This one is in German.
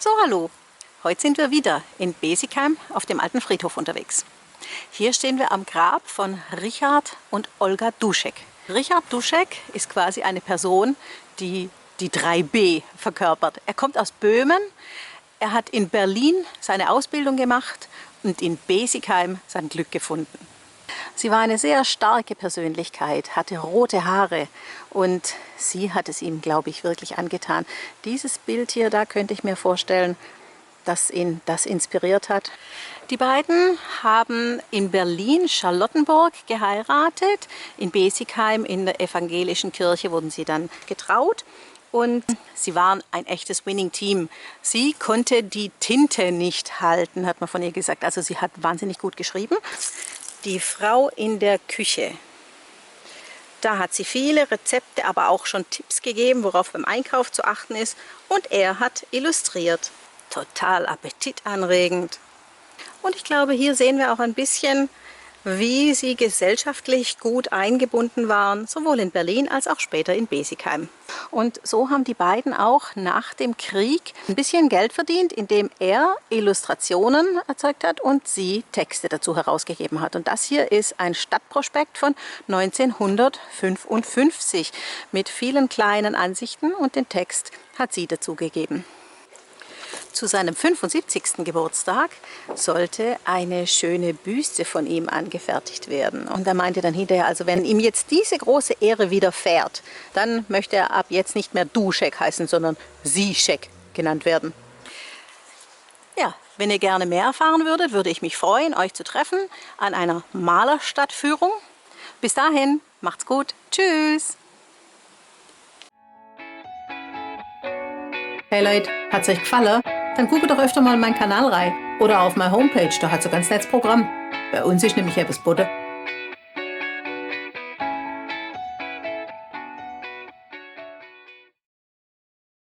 So, hallo. Heute sind wir wieder in Besigheim auf dem alten Friedhof unterwegs. Hier stehen wir am Grab von Richard und Olga Duschek. Richard Duschek ist quasi eine Person, die die 3B verkörpert. Er kommt aus Böhmen, er hat in Berlin seine Ausbildung gemacht und in Besigheim sein Glück gefunden. Sie war eine sehr starke Persönlichkeit, hatte rote Haare und sie hat es ihm, glaube ich, wirklich angetan. Dieses Bild hier, da könnte ich mir vorstellen, dass ihn das inspiriert hat. Die beiden haben in Berlin-Charlottenburg geheiratet. In Besigheim in der evangelischen Kirche wurden sie dann getraut. Und sie waren ein echtes Winning-Team. Sie konnte die Tinte nicht halten, hat man von ihr gesagt. Also sie hat wahnsinnig gut geschrieben. Die Frau in der Küche. Da hat sie viele Rezepte, aber auch schon Tipps gegeben, worauf beim Einkauf zu achten ist. Und er hat illustriert. Total appetitanregend. Und ich glaube, hier sehen wir auch ein bisschen, wie sie gesellschaftlich gut eingebunden waren, sowohl in Berlin als auch später in Besigheim. Und so haben die beiden auch nach dem Krieg ein bisschen Geld verdient, indem er Illustrationen erzeugt hat und sie Texte dazu herausgegeben hat. Und das hier ist ein Stadtprospekt von 1955 mit vielen kleinen Ansichten und den Text hat sie dazu gegeben. Zu seinem 75. Geburtstag sollte eine schöne Büste von ihm angefertigt werden. Und er meinte dann hinterher, also wenn ihm jetzt diese große Ehre widerfährt, dann möchte er ab jetzt nicht mehr Duschek heißen, sondern Zizek genannt werden. Ja, wenn ihr gerne mehr erfahren würdet, würde ich mich freuen, euch zu treffen an einer Malerstadtführung. Bis dahin, macht's gut. Tschüss! Hey Leute, hat's euch gefallen? Dann guckt doch öfter mal in meinen Kanal rein. Oder auf meine Homepage, da hat's ein ganz nettes Programm. Bei uns ist nämlich etwas Butter.